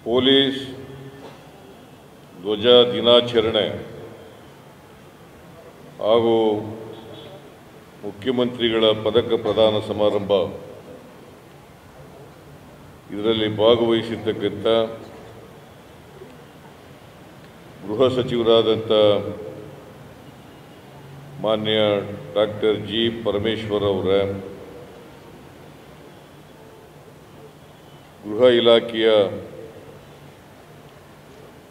Police ಧ್ವಜ ದಿನಾಚರಣೆ ಹಾಗೂ ಮುಖ್ಯಮಂತ್ರಿಗಳ ಪದಕ ಪ್ರದಾನ ಸಮಾರಂಭ ಇದರಲ್ಲಿ ಭಾಗವಹಿಸಿರ್ತಕ್ಕಂಥ ಗೃಹ ಸಚಿವರಾದಂಥ ಮಾನ್ಯ ಡಾಕ್ಟರ್ ಜಿ ಪರಮೇಶ್ವರ್ ಅವರ, ಗೃಹ ಇಲಾಖೆಯ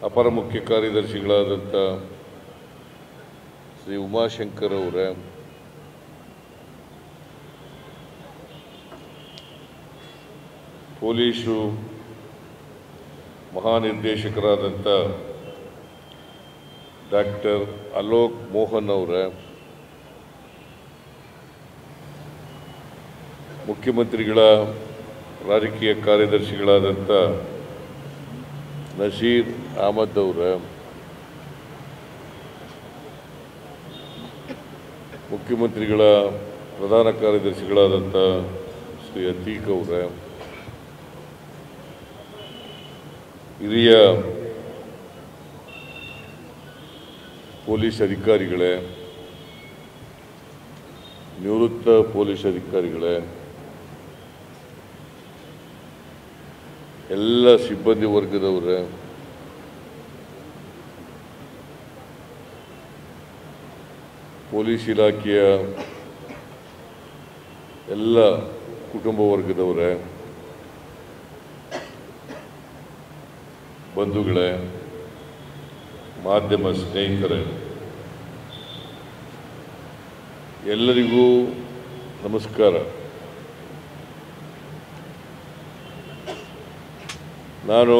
ಅಪರ ಮುಖ್ಯ ಕಾರ್ಯದರ್ಶಿಗಳಾದಂಥ ಶ್ರೀ ಉಮಾಶಂಕರ್ ಅವರ, ಪೊಲೀಸು ಮಹಾನಿರ್ದೇಶಕರಾದಂಥ ಡಾಕ್ಟರ್ ಅಲೋಕ್ ಮೋಹನ್ ಅವರ, ಮುಖ್ಯಮಂತ್ರಿಗಳ ರಾಜಕೀಯ ಕಾರ್ಯದರ್ಶಿಗಳಾದಂಥ ನಸೀರ್ ಅಹಮದ್ ಅವರ, ಮುಖ್ಯಮಂತ್ರಿಗಳ ಪ್ರಧಾನ ಕಾರ್ಯದರ್ಶಿಗಳಾದಂಥ ಶ್ರೀ ಅತೀಕ್ ಅವರ, ಹಿರಿಯ ಪೊಲೀಸ್ ಅಧಿಕಾರಿಗಳೇ, ನಿವೃತ್ತ ಪೊಲೀಸ್ ಅಧಿಕಾರಿಗಳೇ, ಎಲ್ಲ ಸಿಬ್ಬಂದಿ ವರ್ಗದವರೇ, ಪೊಲೀಸ್ ಇಲಾಖೆಯ ಎಲ್ಲ ಕುಟುಂಬ ವರ್ಗದವರೇ, ಬಂಧುಗಳೇ, ಮಾಧ್ಯಮ ಸ್ನೇಹಿತರೇ, ಎಲ್ಲರಿಗೂ ನಮಸ್ಕಾರ. ನಾನು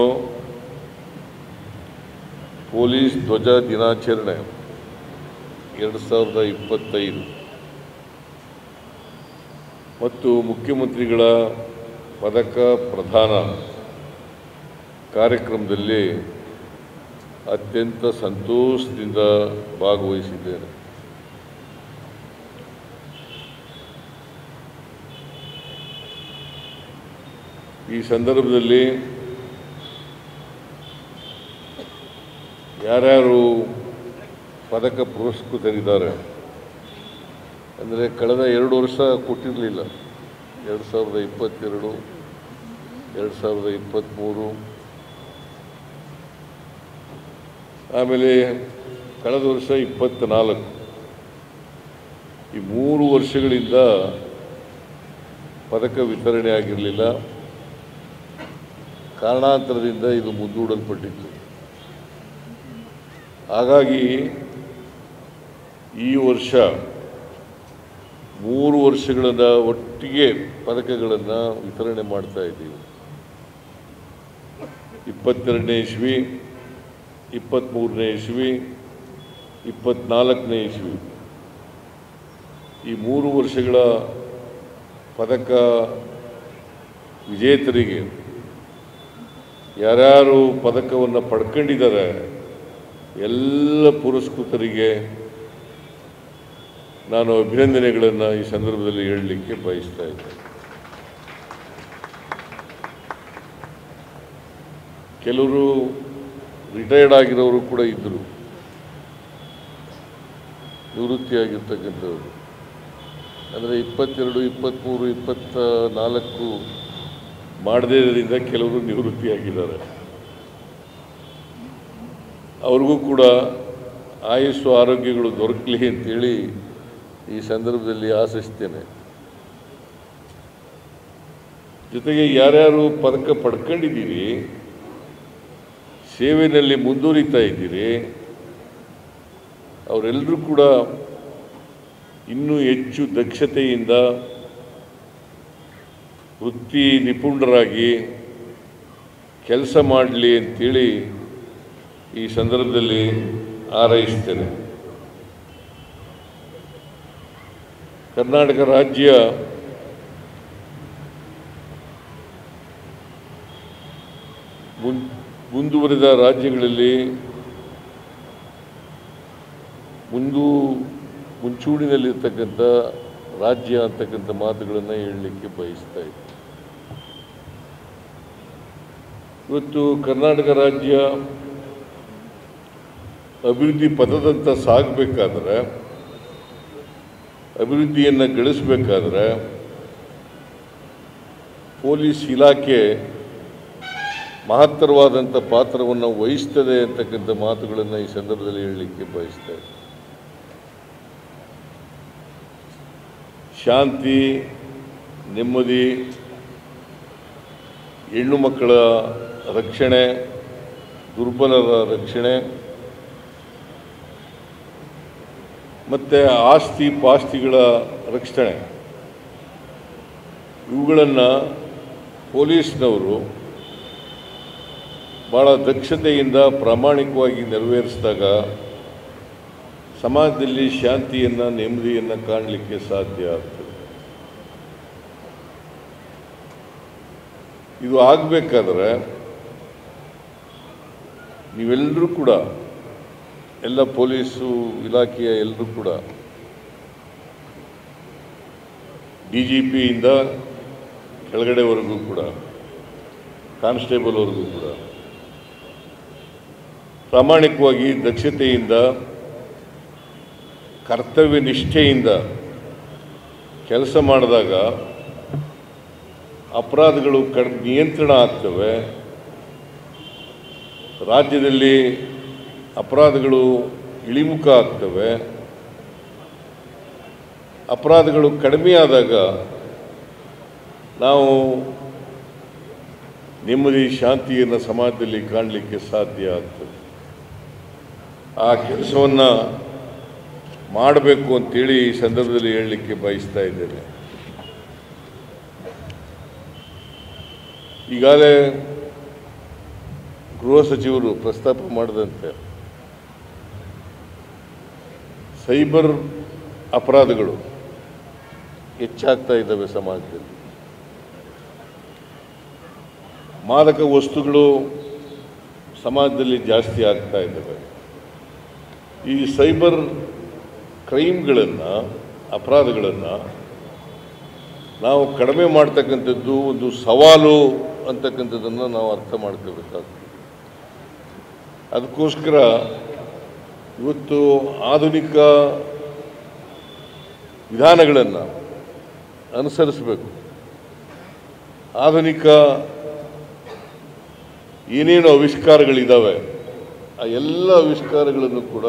ಪೊಲೀಸ್ ಧ್ವಜ ದಿನಾಚರಣೆ 2025 ಮತ್ತು ಮುಖ್ಯಮಂತ್ರಿಗಳ ಪದಕ ಪ್ರದಾನ ಕಾರ್ಯಕ್ರಮದಲ್ಲಿ ಅತ್ಯಂತ ಸಂತೋಷದಿಂದ ಭಾಗವಹಿಸಿದ್ದೇನೆ. ಈ ಸಂದರ್ಭದಲ್ಲಿ ಯಾರ್ಯಾರು ಪದಕ ಪುರಸ್ಕೃತರಿದ್ದಾರೆ ಅಂದರೆ ಕಳೆದ 2 ವರ್ಷ ಕೊಟ್ಟಿರಲಿಲ್ಲ, 2022, 2023, ಆಮೇಲೆ ಕಳೆದ ವರ್ಷ 24. ಈ 3 ವರ್ಷಗಳಿಂದ ಪದಕ ವಿತರಣೆ ಆಗಿರಲಿಲ್ಲ. ಕಾರಣಾಂತರದಿಂದ ಇದು ಮುಂದೂಡಲ್ಪಟ್ಟಿತ್ತು. ಹಾಗಾಗಿ ಈ ವರ್ಷ 3 ವರ್ಷಗಳಿಂದ ಒಟ್ಟಿಗೆ ಪದಕಗಳನ್ನು ವಿತರಣೆ ಮಾಡ್ತಾ ಇದ್ದೀವಿ. 22ನೇ ಇಸ್ವಿ, 23ನೇ ಇಸ್ವಿ, 24ನೇ ಇಸ್ವಿ ಈ 3 ವರ್ಷಗಳ ಪದಕ ವಿಜೇತರಿಗೆ, ಯಾರ್ಯಾರು ಪದಕವನ್ನು ಪಡ್ಕೊಂಡಿದ್ದಾರೆ ಎಲ್ಲ ಪುರಸ್ಕೃತರಿಗೆ ನಾನು ಅಭಿನಂದನೆಗಳನ್ನು ಈ ಸಂದರ್ಭದಲ್ಲಿ ಹೇಳಲಿಕ್ಕೆ ಬಯಸ್ತಾ ಇದ್ದೇನೆ. ಕೆಲವರು ರಿಟೈರ್ಡ್ ಆಗಿರೋರು ಕೂಡ ಇದ್ದರು, ನಿವೃತ್ತಿಯಾಗಿರ್ತಕ್ಕಂಥವ್ರು. ಅಂದರೆ 22, 23, 24 ಮಾಡದೇ ಇರೋದ್ರಿಂದ ಕೆಲವರು ನಿವೃತ್ತಿಯಾಗಿದ್ದಾರೆ. ಅವ್ರಿಗೂ ಕೂಡ ಆಯುಸ್ಸು ಆರೋಗ್ಯಗಳು ದೊರಕಲಿ ಅಂತೇಳಿ ಈ ಸಂದರ್ಭದಲ್ಲಿ ಆಶಿಸ್ತೇನೆ. ಜೊತೆಗೆ ಯಾರ್ಯಾರು ಪದಕ ಪಡ್ಕೊಂಡಿದ್ದೀರಿ, ಸೇವೆಯಲ್ಲಿ ಮುಂದುವರಿತಾ ಇದ್ದೀರಿ, ಅವರೆಲ್ಲರೂ ಕೂಡ ಇನ್ನೂ ಹೆಚ್ಚು ದಕ್ಷತೆಯಿಂದ ವೃತ್ತಿ ನಿಪುಣರಾಗಿ ಕೆಲಸ ಮಾಡಲಿ ಅಂತೇಳಿ ಈ ಸಂದರ್ಭದಲ್ಲಿ ಹಾರೈಸ್ತೇನೆ. ಕರ್ನಾಟಕ ರಾಜ್ಯ ಮುಂದುವರಿದ ರಾಜ್ಯಗಳಲ್ಲಿ ಮುಂಚೂಣಿನಲ್ಲಿರ್ತಕ್ಕಂಥ ರಾಜ್ಯ ಅಂತಕ್ಕಂಥ ಮಾತುಗಳನ್ನು ಹೇಳಲಿಕ್ಕೆ ಬಯಸ್ತಾ ಇದ್ದೆ. ಇವತ್ತು ಕರ್ನಾಟಕ ರಾಜ್ಯ ಅಭಿವೃದ್ಧಿ ಪಥದಂತ ಸಾಗಬೇಕಾದ್ರೆ, ಅಭಿವೃದ್ಧಿಯನ್ನು ಗಳಿಸಬೇಕಾದ್ರೆ ಪೊಲೀಸ್ ಇಲಾಖೆ ಮಹತ್ತರವಾದಂಥ ಪಾತ್ರವನ್ನು ವಹಿಸ್ತದೆ ಅಂತಕ್ಕಂಥ ಮಾತುಗಳನ್ನು ಈ ಸಂದರ್ಭದಲ್ಲಿ ಹೇಳಲಿಕ್ಕೆ ಬಯಸ್ತೇನೆ. ಶಾಂತಿ, ನೆಮ್ಮದಿ, ಹೆಣ್ಣು ಮಕ್ಕಳ ರಕ್ಷಣೆ, ದುರ್ಬಲರ ರಕ್ಷಣೆ ಮತ್ತು ಆಸ್ತಿ ಪಾಸ್ತಿಗಳ ರಕ್ಷಣೆ, ಇವುಗಳನ್ನು ಪೊಲೀಸ್ನವರು ಭಾಳ ದಕ್ಷತೆಯಿಂದ ಪ್ರಾಮಾಣಿಕವಾಗಿ ನೆರವೇರಿಸಿದಾಗ ಸಮಾಜದಲ್ಲಿ ಶಾಂತಿಯನ್ನು, ನೆಮ್ಮದಿಯನ್ನು ಕಾಣಲಿಕ್ಕೆ ಸಾಧ್ಯ ಆಗ್ತದೆ. ಇದು ಆಗಬೇಕಾದ್ರೆ ನೀವೆಲ್ಲರೂ ಕೂಡ, ಎಲ್ಲ ಪೊಲೀಸು ಇಲಾಖೆಯ ಎಲ್ಲರೂ ಕೂಡ, DGPಯಿಂದ ಕೆಳಗಡೆವರೆಗೂ ಕೂಡ, ಕಾನ್ಸ್ಟೇಬಲ್ವರೆಗೂ ಕೂಡ ಪ್ರಾಮಾಣಿಕವಾಗಿ ದಕ್ಷತೆಯಿಂದ, ಕರ್ತವ್ಯ ನಿಷ್ಠೆಯಿಂದ ಕೆಲಸ ಮಾಡಿದಾಗ ಅಪರಾಧಗಳು ನಿಯಂತ್ರಣ ಆಗ್ತವೆ. ರಾಜ್ಯದಲ್ಲಿ ಅಪರಾಧಗಳು ಇಳಿಮುಖ ಆಗ್ತವೆ. ಅಪರಾಧಗಳು ಕಡಿಮೆ ಆದಾಗ ನಾವು ನೆಮ್ಮದಿ, ಶಾಂತಿಯನ್ನು ಸಮಾಜದಲ್ಲಿ ಕಾಣಲಿಕ್ಕೆ ಸಾಧ್ಯ ಆಗ್ತದೆ. ಆ ಕೆಲಸವನ್ನು ಮಾಡಬೇಕು ಅಂತೇಳಿ ಈ ಸಂದರ್ಭದಲ್ಲಿ ಹೇಳಲಿಕ್ಕೆ ಬಯಸ್ತಾ ಇದ್ದೇನೆ. ಈಗಾಗಲೇ ಗೃಹ ಸಚಿವರು ಪ್ರಸ್ತಾಪ ಮಾಡಿದಂತೆ ಸೈಬರ್ ಅಪರಾಧಗಳು ಹೆಚ್ಚಾಗ್ತಾ ಇದ್ದಾವೆ ಸಮಾಜದಲ್ಲಿ. ಮಾದಕ ವಸ್ತುಗಳು ಸಮಾಜದಲ್ಲಿ ಜಾಸ್ತಿ ಆಗ್ತಾ ಇದ್ದಾವೆ. ಈ ಸೈಬರ್ ಕ್ರೈಮ್ಗಳನ್ನು, ಅಪರಾಧಗಳನ್ನು ನಾವು ಕಡಿಮೆ ಮಾಡ್ತಕ್ಕಂಥದ್ದು ಒಂದು ಸವಾಲು ಅಂತಕ್ಕಂಥದ್ದನ್ನು ನಾವು ಅರ್ಥ ಮಾಡ್ಕೋಬೇಕಾಗ್ತದೆ. ಅದಕ್ಕೋಸ್ಕರ ಇವತ್ತು ಆಧುನಿಕ ವಿಧಾನಗಳನ್ನು ಅನುಸರಿಸಬೇಕು. ಆಧುನಿಕ ಏನೇನು ಆವಿಷ್ಕಾರಗಳಿದ್ದಾವೆ ಆ ಎಲ್ಲ ಆವಿಷ್ಕಾರಗಳನ್ನು ಕೂಡ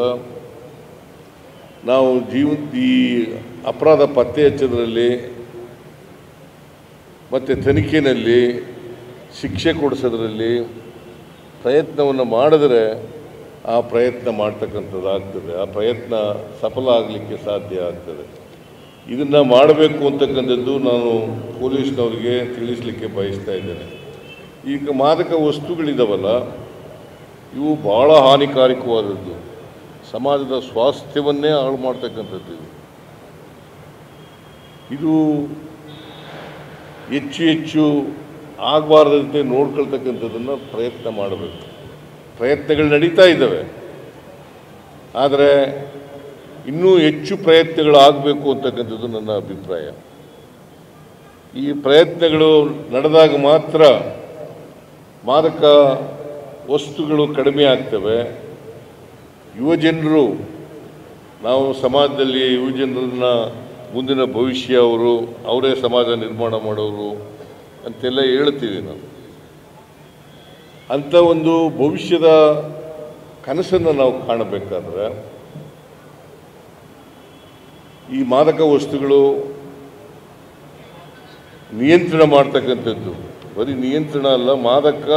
ನಾವು ಈ ಅಪರಾಧ ಪತ್ತೆ ಹಚ್ಚೋದ್ರಲ್ಲಿ ಮತ್ತು ತನಿಖೆಯಲ್ಲಿ, ಶಿಕ್ಷೆ ಕೊಡಿಸೋದ್ರಲ್ಲಿ ಪ್ರಯತ್ನವನ್ನು ಮಾಡಿದ್ರೆ ಆ ಪ್ರಯತ್ನ ಮಾಡ್ತಕ್ಕಂಥದ್ದಾಗ್ತದೆ. ಆ ಪ್ರಯತ್ನ ಸಫಲ ಆಗಲಿಕ್ಕೆ ಸಾಧ್ಯ ಆಗ್ತದೆ. ಇದನ್ನು ಮಾಡಬೇಕು ಅಂತಕ್ಕಂಥದ್ದು ನಾನು ಪೊಲೀಸ್ನವರಿಗೆ ತಿಳಿಸಲಿಕ್ಕೆ ಬಯಸ್ತಾ ಇದ್ದೇನೆ. ಈಗ ಮಾದಕ ವಸ್ತುಗಳಿದಾವಲ್ಲ, ಇವು ಭಾಳ ಹಾನಿಕಾರಕವಾದದ್ದು. ಸಮಾಜದ ಸ್ವಾಸ್ಥ್ಯವನ್ನೇ ಹಾಳು ಮಾಡ್ತಕ್ಕಂಥದ್ದು. ಇದು ಹೆಚ್ಚು ಹೆಚ್ಚು ಆಗಬಾರ್ದಂತೆ ನೋಡ್ಕೊಳ್ತಕ್ಕಂಥದ್ದನ್ನು ಪ್ರಯತ್ನ ಮಾಡಬೇಕು. ಪ್ರಯತ್ನಗಳು ನಡೀತಾ ಇದ್ದಾವೆ, ಆದರೆ ಇನ್ನೂ ಹೆಚ್ಚು ಪ್ರಯತ್ನಗಳು ಆಗಬೇಕು ಅಂತಕ್ಕಂಥದ್ದು ನನ್ನ ಅಭಿಪ್ರಾಯ. ಈ ಪ್ರಯತ್ನಗಳು ನಡೆದಾಗ ಮಾತ್ರ ಮಾದಕ ವಸ್ತುಗಳು ಕಡಿಮೆ ಆಗ್ತವೆ. ಯುವಜನರು, ನಾವು ಸಮಾಜದಲ್ಲಿ ಯುವಜನರನ್ನ ಮುಂದಿನ ಭವಿಷ್ಯ ಅವರೇ ಸಮಾಜ ನಿರ್ಮಾಣ ಮಾಡೋರು ಅಂತೆಲ್ಲ ಹೇಳ್ತೀವಿ ನಾವು. ಅಂಥ ಒಂದು ಭವಿಷ್ಯದ ಕನಸನ್ನು ನಾವು ಕಾಣಬೇಕಾದ್ರೆ ಈ ಮಾದಕ ವಸ್ತುಗಳು ನಿಯಂತ್ರಣ ಮಾಡ್ತಕ್ಕಂಥದ್ದು, ಬರೀ ನಿಯಂತ್ರಣ ಅಲ್ಲ, ಮಾದಕ